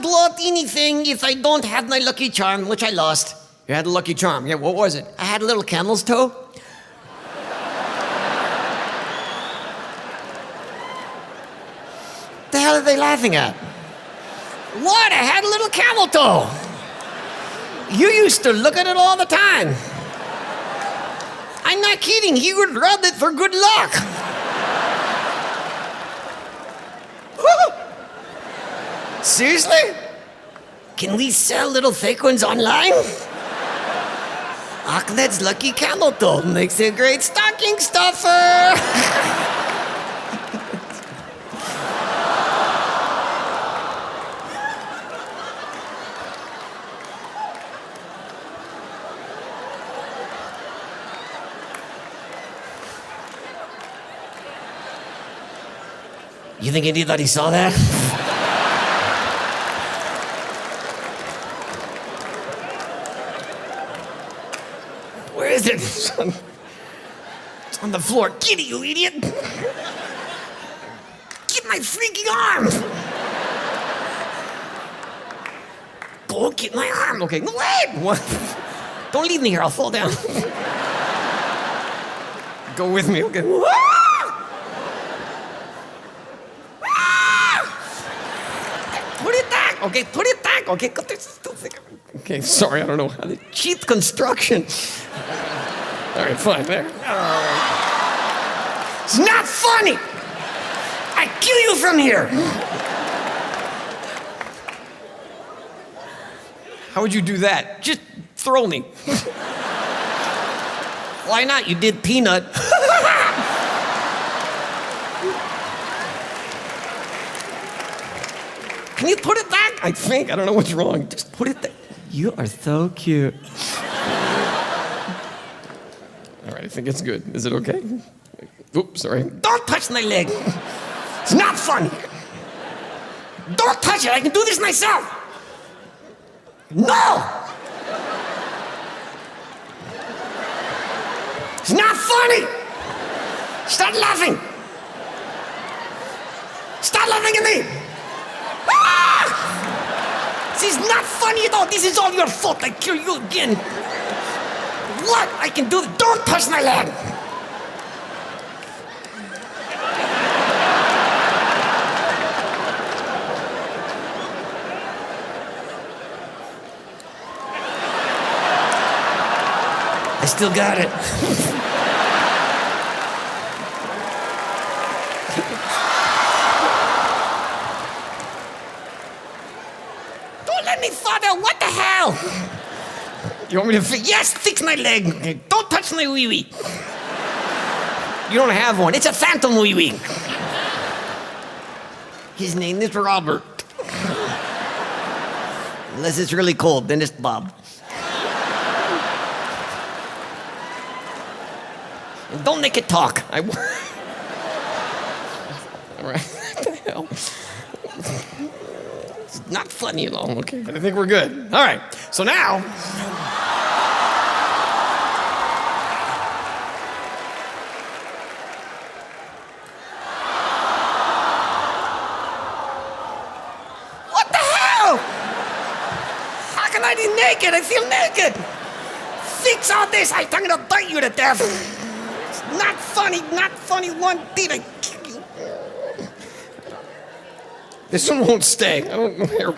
want anything if I don't have my lucky charm, which I lost. You had a lucky charm. Yeah, what was it? I had a little camel's toe. The hell are they laughing at? What? I had a little camel toe. You used to look at it all the time. I'm not kidding. He would rub it for good luck. Seriously? Can we sell little fake ones online? Ahmed's lucky camel toe makes a great stocking stuffer. You think anybody saw that? Where is it? It's on the floor. Get it, you idiot! Get my freaking arm! Go get my arm. Okay, no, wait! What? Don't leave me here, I'll fall down. Go with me, okay? Put it back, okay? Put it back, okay? Okay, sorry, I don't know how to cheap construction. All right, fine, there. It's not funny! I kill you from here! How would you do that? Just throw me. Why not? You did peanut. Can you put it back? I think. I don't know what's wrong. Just put it there. You are so cute. All right, I think it's good. Is it okay? Oops, sorry. Don't touch my leg. It's not funny. Don't touch it. I can do this myself. No! It's not funny. Stop laughing. Stop laughing at me. Ah! This is not funny at all. This is all your fault. I kill you again. What? I can do it. Don't touch my leg. I still got it. Don't let me fall down. What the hell? You want me to fix? Yes, fix my leg. Okay, don't touch my wee-wee. You don't have one. It's a phantom wee-wee. His name is Robert. Unless it's really cold, then it's Bob. And don't make it talk. All right, what the hell? It's not funny at all. Okay, I think we're good. All right, so now. What the hell? How can I be naked? I feel naked. Fix all this. I'm gonna bite you to death. Not funny one bit. I kill you. This one won't stay. I don't know here.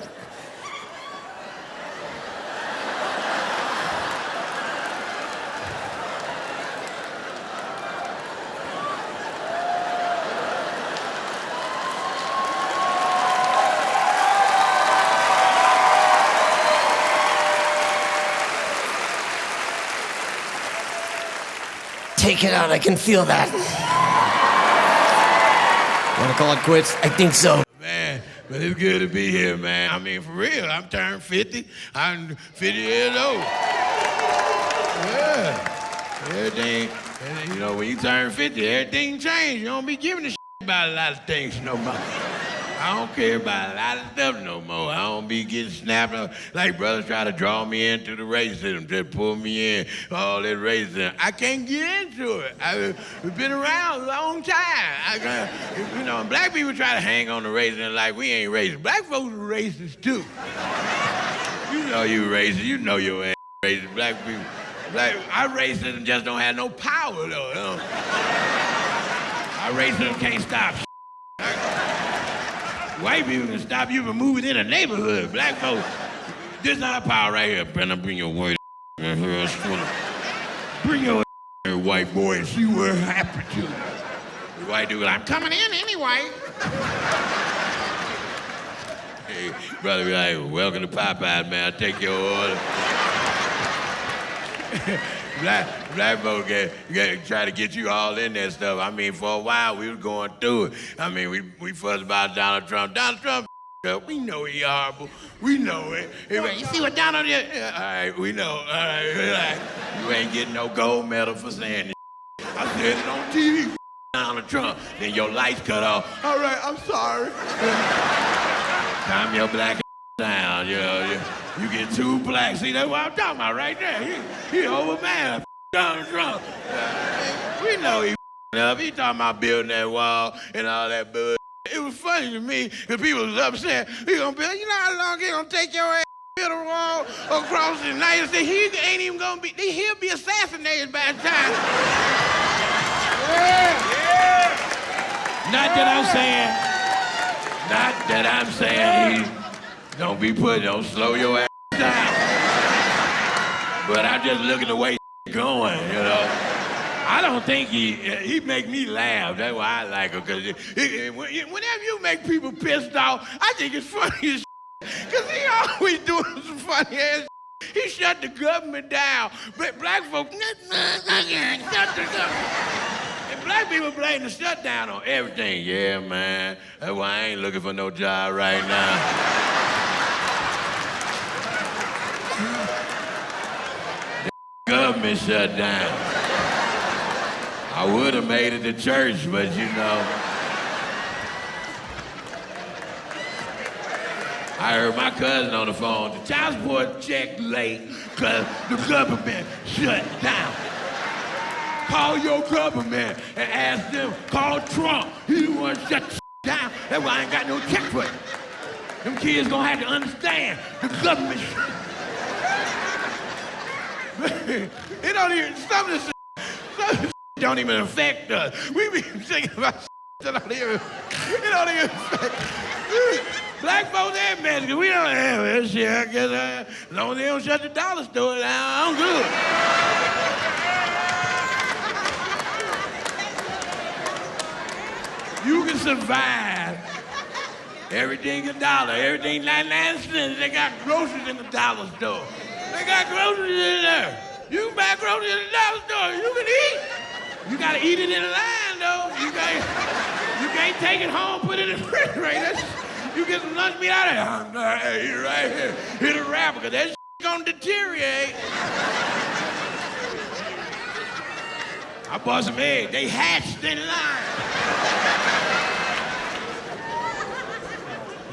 Take it out, I can feel that. Want to call it quits? I think so. Man, but it's good to be here, man. I mean, for real, I'm turned 50. I'm 50 years old. Yeah, everything, and, you know, when you turn 50, everything changes. You don't be giving a shit about a lot of things no more. I don't care about a lot of stuff no more. I don't be getting snapped up. Like brothers try to draw me into the racism, just pull me in, all that racism. I can't get into it. I've been around a long time. Black people try to hang on to racism like we ain't racist. Black folks are racist too. You know you racist. You know your ass racist. Black people. Our racism just don't have no power though. Our racism can't stop shit. White people can stop you from moving in a neighborhood. Black folks, this is our power right here. Better bring your white in here. Bring your here, white boy, and see what happened to you. The white dude, I'm coming in anyway. Hey, brother be like, welcome to Popeyes, man. I'll take your order. Black folks try to get you all in that stuff. I mean, for a while, we was going through it. I mean, we fussed about Donald Trump. Donald Trump, we know he horrible. We know it. You see what Donald did? Yeah, all right, we know. All right. You ain't getting no gold medal for saying this. I said it on TV, Donald Trump. Then your lights cut off. All right, I'm sorry. Calm your black down, You get too black. See, that's what I'm talking about right there. He over man, Donald Trump. We know he up. He talking about building that wall and all that bullshit. It was funny to me because people was upset. He gonna build, you know how long he gonna take your ass build a wall across the United States? He ain't even gonna be, he'll be assassinated by the time. Yeah. Not that I'm saying he don't slow your ass down. But I just look at the way going, I don't think he make me laugh. That's why I like him, because whenever you make people pissed off, I think it's funny as because he always doing some funny ass He shut the government down. But black folks, shut the government. And black people blame the shutdown on everything. Yeah, man. That's why I ain't looking for no job right now. Government shut down. I would have made it to church, but you know. I heard my cousin on the phone. The child support check late because the government shut down. Call your government and ask them. Call Trump. He the one shut the down. That's why I ain't got no check for it. Them kids gonna have to understand the government. It don't even, some of this don't even affect us. We be thinking about that don't even, it don't even affect. Black folks ain't mad because we don't have this shit. I guess as long as they don't shut the dollar store down, I'm good. You can survive. Everything $1, everything 99 cents. They got groceries in the dollar store. They got groceries in there. You can buy groceries in the dollar store. You can eat. You gotta eat it in the line though. You can't take it home, put it in the refrigerator. You get some lunch meat out of there. Hey, eat it right here. Hit a wrapper, because that shit gonna deteriorate. I bought some eggs. They hatched in line.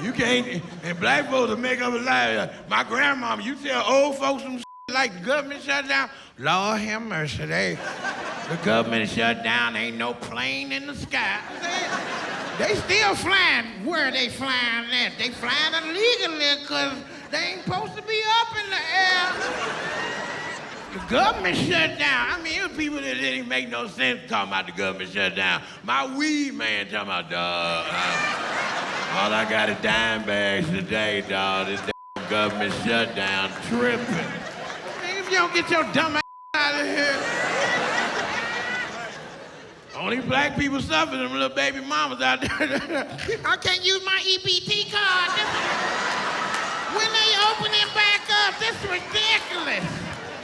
You can't, and black folks will make up a lie. My grandmama, you tell old folks some shit like the government shut down. Lord have mercy, the government shut down. Ain't no plane in the sky. They still flying. Where are they flying at? They flying illegally because they ain't supposed to be up in the air. The government shut down. I mean, it was people that didn't even make no sense talking about the government shut down. My weed man talking about, dog, all I got is dime bags today, dog. This damn government shutdown tripping. Man, if you don't get your dumb ass out of here. Only black people suffer, them little baby mamas out there. I can't use my EBT card. When they open it back up, this is ridiculous.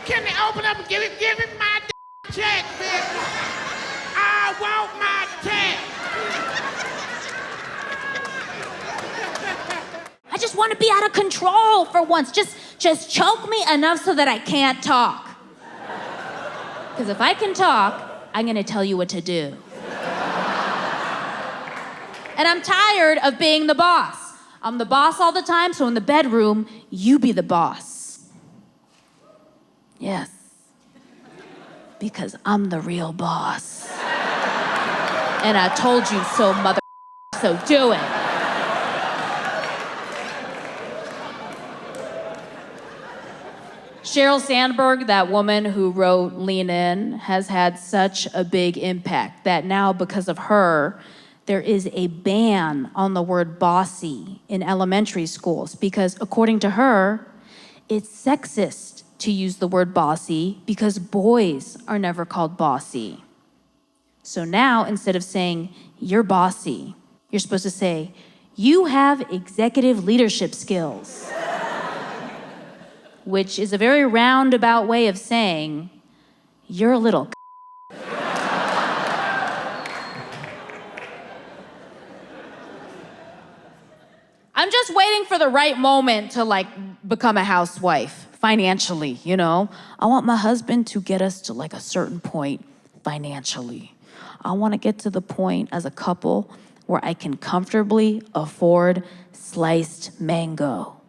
Can they open up and give me my check, bitch? I want my check. I just want to be out of control for once. Just choke me enough so that I can't talk. Because if I can talk, I'm gonna tell you what to do. And I'm tired of being the boss. I'm the boss all the time, so in the bedroom, you be the boss. Yes. Because I'm the real boss. And I told you so, mother, so do it. Sheryl Sandberg, that woman who wrote Lean In, has had such a big impact that now, because of her, there is a ban on the word bossy in elementary schools because, according to her, it's sexist to use the word bossy because boys are never called bossy. So now, instead of saying, you're bossy, you're supposed to say, you have executive leadership skills. Which is a very roundabout way of saying, you're a little I'm just waiting for the right moment to become a housewife financially, you know? I want my husband to get us to a certain point financially. I want to get to the point as a couple where I can comfortably afford sliced mango.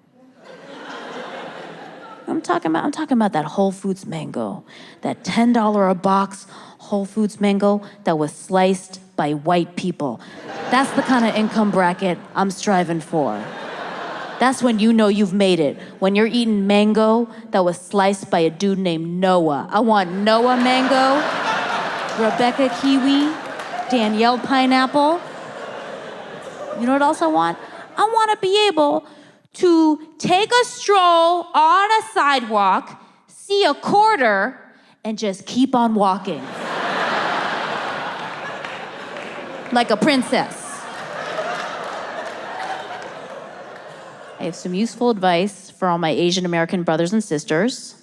I'm talking about that Whole Foods mango, that $10 a box Whole Foods mango that was sliced by white people. That's the kind of income bracket I'm striving for. That's when you know you've made it. When you're eating mango that was sliced by a dude named Noah. I want Noah mango, Rebecca kiwi, Danielle pineapple. You know what else I want? I want to be able to take a stroll on a sidewalk, see a quarter, and just keep on walking. Like a princess. I have some useful advice for all my Asian American brothers and sisters.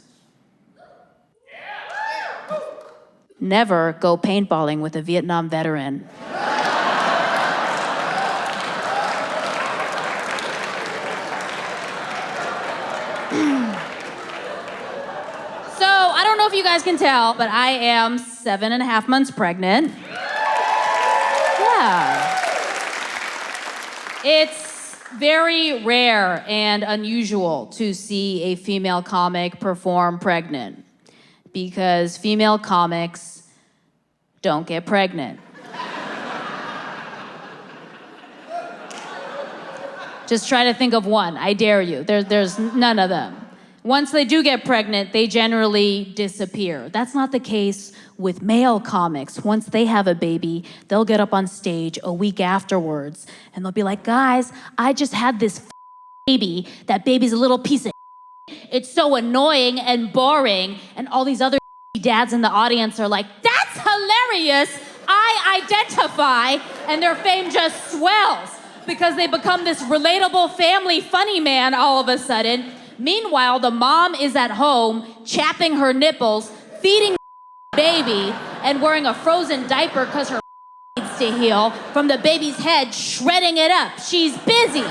Never go paintballing with a Vietnam veteran. So, I don't know if you guys can tell, but I am 7.5 months pregnant. Yeah. It's very rare and unusual to see a female comic perform pregnant because female comics don't get pregnant. Just try to think of one. I dare you. There's none of them. Once they do get pregnant, they generally disappear. That's not the case with male comics. Once they have a baby, they'll get up on stage a week afterwards, and they'll be like, guys, I just had this baby. That baby's a little piece of It's so annoying and boring, and all these other dads in the audience are like, that's hilarious. I identify, and their fame just swells because they become this relatable family funny man all of a sudden. Meanwhile, the mom is at home, chapping her nipples, feeding baby, and wearing a frozen diaper because her needs to heal from the baby's head, shredding it up. She's busy.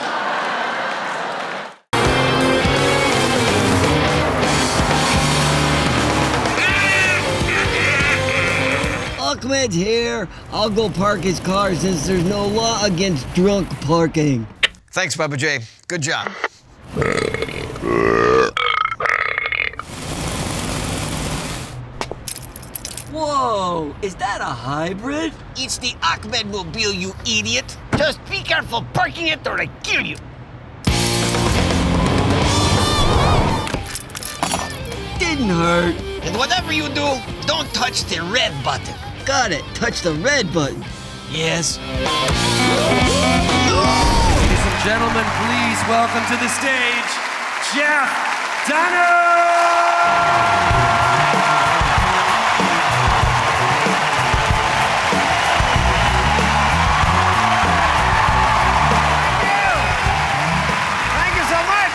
Ahmed's here. I'll go park his car since there's no law against drunk parking. Thanks, Bubba J. Good job. Whoa, is that a hybrid? It's the Ahmed Mobile, you idiot. Just be careful parking it or I kill you. Didn't hurt. And whatever you do, don't touch the red button. Got it. Touch the red button. Yes. Ladies and gentlemen, please welcome to the stage, Jeff Dunham! Thank you so much.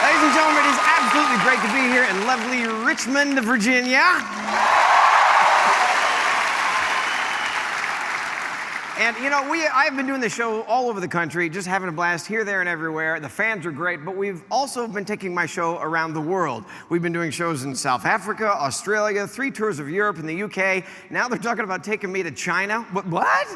Ladies and gentlemen, it is absolutely great to be here in lovely Richmond, Virginia. And you know, I've been doing this show all over the country, just having a blast here, there, and everywhere. The fans are great, but we've also been taking my show around the world. We've been doing shows in South Africa, Australia, 3 tours of Europe and the UK. Now they're talking about taking me to China. What?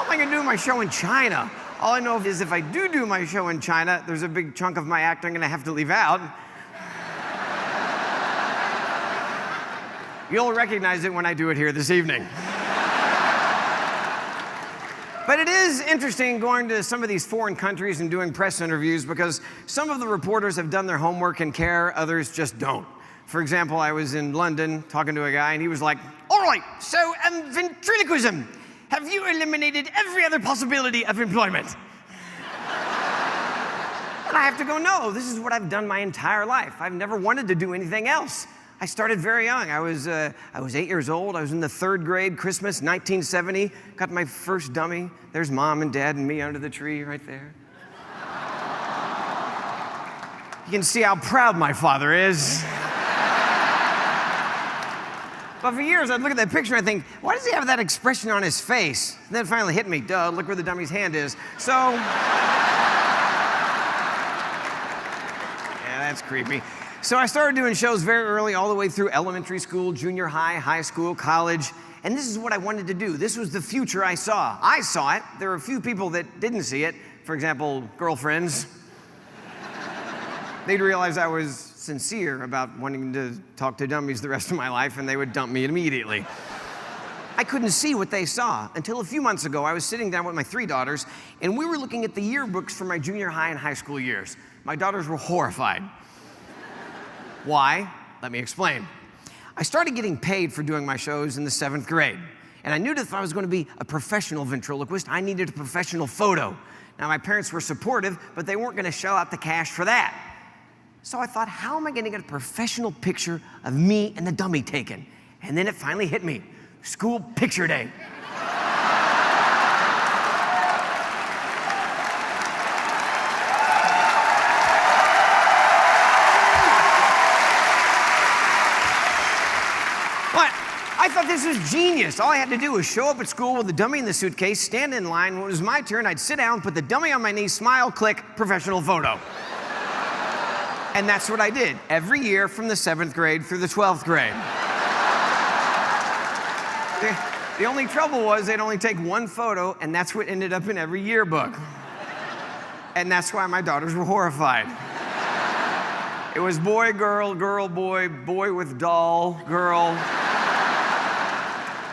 am I gonna do my show in China? All I know is if I do my show in China, there's a big chunk of my act I'm gonna have to leave out. You'll recognize it when I do it here this evening. But it is interesting going to some of these foreign countries and doing press interviews because some of the reporters have done their homework and care, others just don't. For example, I was in London talking to a guy and he was like, all right, so ventriloquism. Have you eliminated every other possibility of employment? And I have to go, no, this is what I've done my entire life. I've never wanted to do anything else. I started very young. I was 8 years old. I was in the 3rd grade, Christmas, 1970. Got my first dummy. There's Mom and Dad and me under the tree right there. You can see how proud my father is. But for years, I'd look at that picture and I'd think, why does he have that expression on his face? And then it finally hit me, duh, look where the dummy's hand is. So, yeah, that's creepy. So I started doing shows very early, all the way through elementary school, junior high, high school, college, and this is what I wanted to do. This was the future I saw. I saw it. There were a few people that didn't see it. For example, girlfriends. They'd realize I was sincere about wanting to talk to dummies the rest of my life, and they would dump me immediately. I couldn't see what they saw until a few months ago. I was sitting down with my 3 daughters, and we were looking at the yearbooks for my junior high and high school years. My daughters were horrified. Why? Let me explain. I started getting paid for doing my shows in the 7th grade. And I knew that if I was going to be a professional ventriloquist, I needed a professional photo. Now, my parents were supportive, but they weren't going to shell out the cash for that. So I thought, how am I going to get a professional picture of me and the dummy taken? And then it finally hit me. School picture day. I thought this was genius. All I had to do was show up at school with the dummy in the suitcase, stand in line. When it was my turn, I'd sit down, put the dummy on my knee, smile, click, professional photo. And that's what I did every year from the 7th grade through the 12th grade. The only trouble was they'd only take 1 photo, and that's what ended up in every yearbook. And that's why my daughters were horrified. It was boy, girl, boy, boy with doll, girl.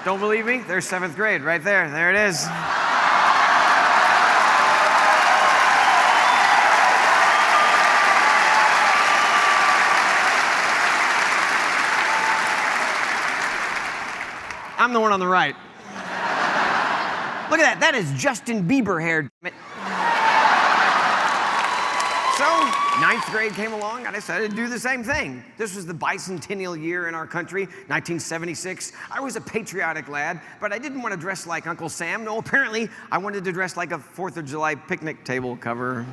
Don't believe me? There's 7th grade right there. There it is. I'm the one on the right. Look at that. That is Justin Bieber hair. So, 9th grade came along, and I decided to do the same thing. This was the bicentennial year in our country, 1976. I was a patriotic lad, but I didn't want to dress like Uncle Sam. No, apparently, I wanted to dress like a 4th of July picnic table cover.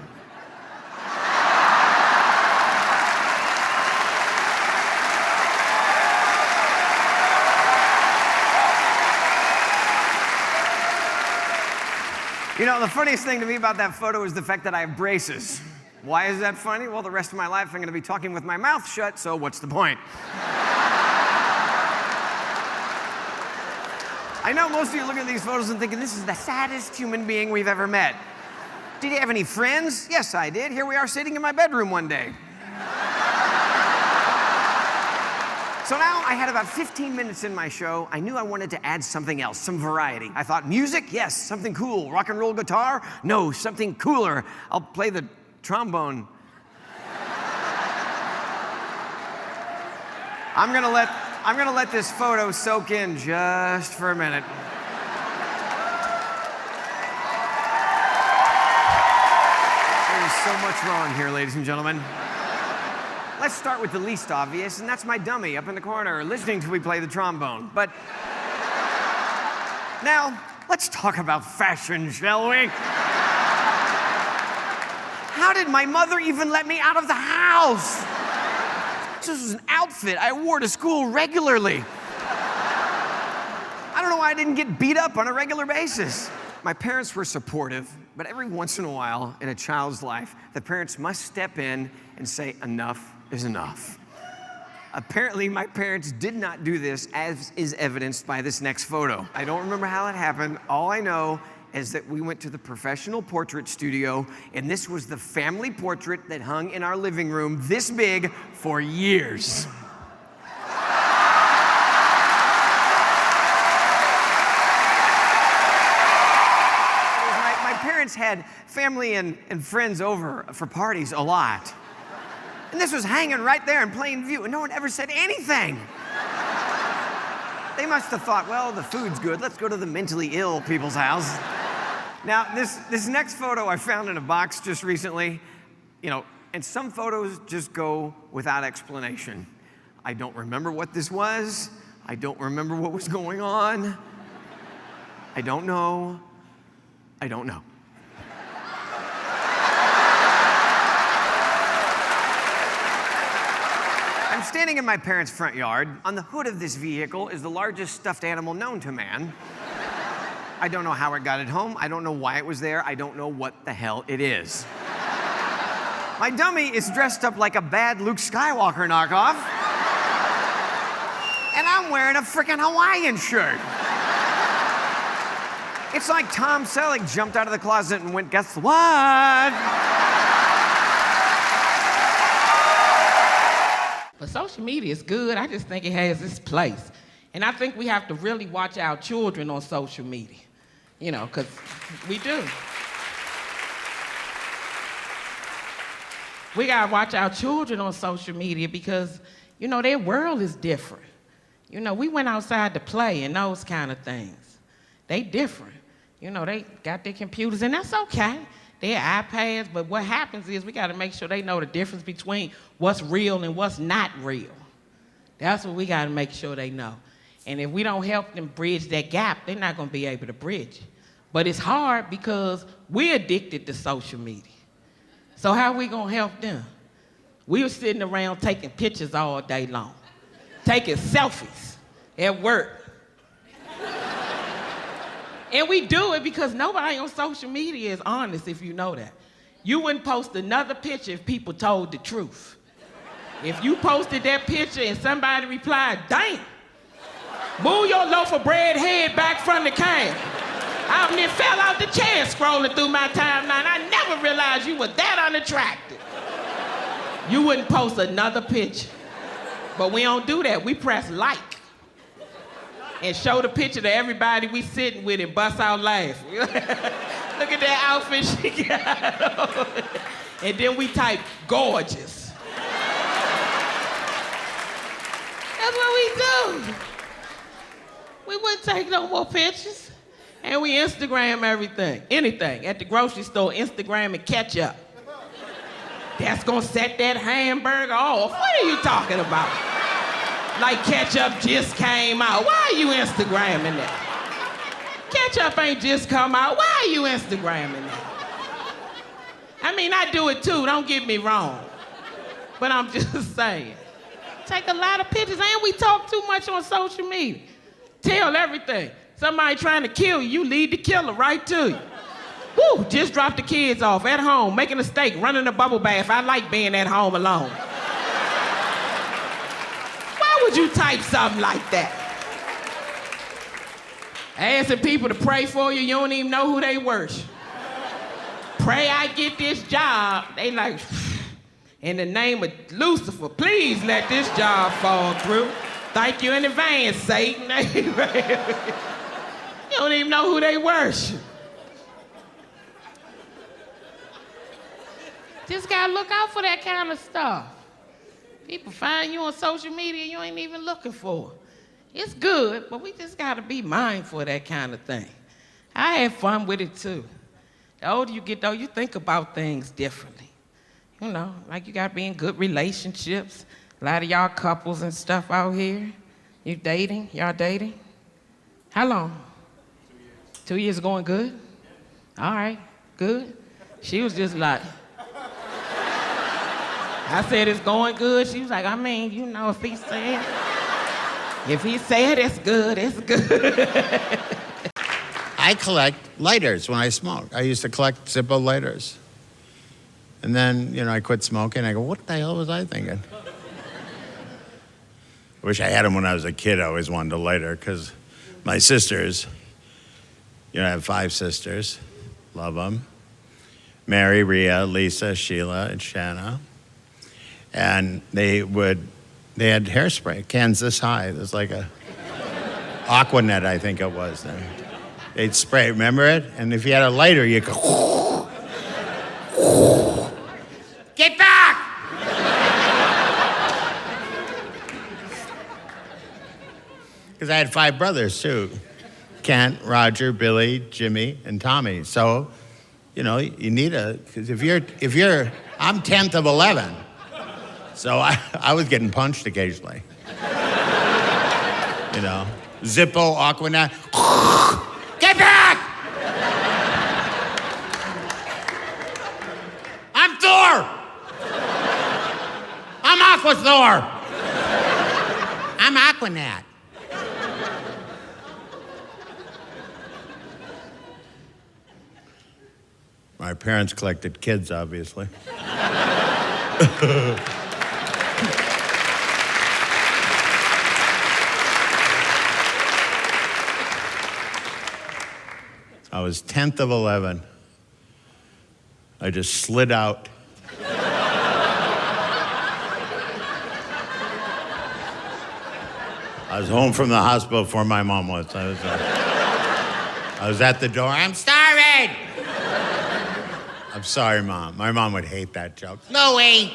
You know, the funniest thing to me about that photo is the fact that I have braces. Why is that funny? Well, the rest of my life I'm going to be talking with my mouth shut, so what's the point? I know most of you looking at these photos and thinking, this is the saddest human being we've ever met. Did you have any friends? Yes, I did. Here we are sitting in my bedroom one day. So now I had about 15 minutes in my show. I knew I wanted to add something else, some variety. I thought, music? Yes, something cool. Rock and roll guitar? No, something cooler. I'll play the trombone. I'm gonna let this photo soak in just for a minute. There's so much wrong here, ladies and gentlemen. Let's start with the least obvious, and that's my dummy up in the corner, listening to me play the trombone. But now, let's talk about fashion, shall we? How did my mother even let me out of the house? This was an outfit I wore to school regularly. I don't know why I didn't get beat up on a regular basis. My parents were supportive, but every once in a while in a child's life, the parents must step in and say, enough is enough. Apparently, my parents did not do this, as is evidenced by this next photo. I don't remember how it happened. All I know is that we went to the professional portrait studio, and this was the family portrait that hung in our living room this big for years. My parents had family and friends over for parties a lot. And this was hanging right there in plain view, and no one ever said anything. They must have thought, well, the food's good. Let's go to the mentally ill people's house. Now, this next photo I found in a box just recently, and some photos just go without explanation. I don't remember what this was. I don't remember what was going on. I don't know. I don't know. I'm standing in my parents' front yard. On the hood of this vehicle is the largest stuffed animal known to man. I don't know how it got it home. I don't know why it was there. I don't know what the hell it is. My dummy is dressed up like a bad Luke Skywalker knockoff. And I'm wearing a frickin' Hawaiian shirt. It's like Tom Selleck jumped out of the closet and went, guess what? But social media is good. I just think it has its place. And I think we have to really watch our children on social media, because we do. We gotta watch our children on social media because, their world is different. We went outside to play and those kind of things. They different. They got their computers, and that's okay. Their iPads, but what happens is we gotta make sure they know the difference between what's real and what's not real. That's what we gotta make sure they know. And if we don't help them bridge that gap, they're not gonna be able to bridge it. But it's hard because we're addicted to social media. So how are we gonna help them? We were sitting around taking pictures all day long, taking selfies at work. And we do it because nobody on social media is honest, if you know that. You wouldn't post another picture if people told the truth. If you posted that picture and somebody replied, damn, move your loaf of bread head back from the can. I near fell out the chair scrolling through my timeline. I never realized you were that unattractive. You wouldn't post another picture. But we don't do that. We press like and show the picture to everybody we sitting with and bust out laughing. Look at that outfit she got on. And then we type gorgeous. That's what we do. We wouldn't take no more pictures. And we Instagram everything, anything. At the grocery store, Instagram and ketchup. That's gonna set that hamburger off. What are you talking about? Like ketchup just came out. Why are you Instagramming that? Ketchup ain't just come out. Why are you Instagramming that? I mean, I do it too, don't get me wrong. But I'm just saying. Take a lot of pictures, and we talk too much on social media. Tell everything. Somebody trying to kill you, you lead the killer right to you. Woo, just dropped the kids off at home, making a steak, running a bubble bath. I like being at home alone. Why would you type something like that? Asking people to pray for you, you don't even know who they worship. Pray I get this job. They like, in the name of Lucifer, please let this job fall through. Thank you in advance, Satan. You don't even know who they worship. Just gotta look out for that kind of stuff. People find you on social media you ain't even looking for. It's good, but we just gotta be mindful of that kind of thing. I had fun with it too. The older you get though, you think about things differently. Like you gotta be in good relationships. A lot of y'all couples and stuff out here. You dating? Y'all dating? How long? 2 years. 2 years going good? All right, good. She was just like, I said it's going good. She was like, if he said it's good, it's good. I collect lighters when I smoke. I used to collect Zippo lighters. And then, I quit smoking. I go, what the hell was I thinking? I wish I had them when I was a kid. I always wanted a lighter because my sisters, I have 5 sisters. Love them. Mary, Rhea, Lisa, Sheila, and Shanna. And they had hairspray, cans this high. It was like a Aquanet, I think it was. They'd spray, remember it? And if you had a lighter, you could get back! Because I had 5 brothers, too. Kent, Roger, Billy, Jimmy, and Tommy. So, you need because I'm 10th of 11. So I was getting punched occasionally. Zippo, Aquanet. Get back! I'm Thor! I'm Aqua Thor! I'm Aquanet. My parents collected kids, obviously. I was 10th of 11. I just slid out. I was home from the hospital before my mom was. I was at the door. I'm starving! I'm sorry, Mom. My mom would hate that joke. Louie!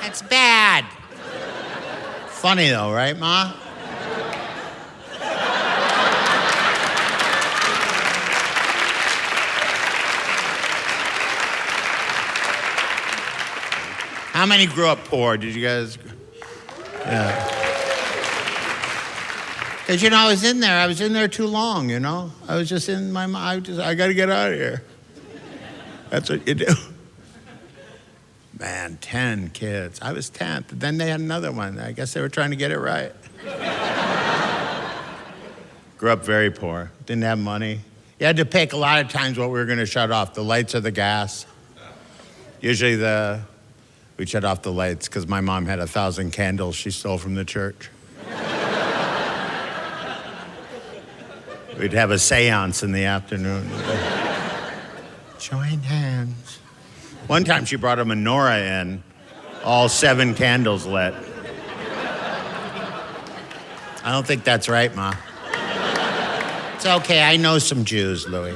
That's bad. Funny though, right, Ma? How many grew up poor? Did you guys? Yeah. Because, I was in there. I was in there too long, I was just in my mind. I got to get out of here. That's what you do. Man, 10 kids. I was 10th. Then they had another one. I guess they were trying to get it right. Grew up very poor. Didn't have money. You had to pick a lot of times what we were going to shut off, the lights or the gas. Usually we'd shut off the lights because my mom had 1,000 candles she stole from the church. We'd have a seance in the afternoon. Join hands. One time she brought a menorah in, all 7 candles lit. I don't think that's right, Ma. It's okay, I know some Jews, Louie.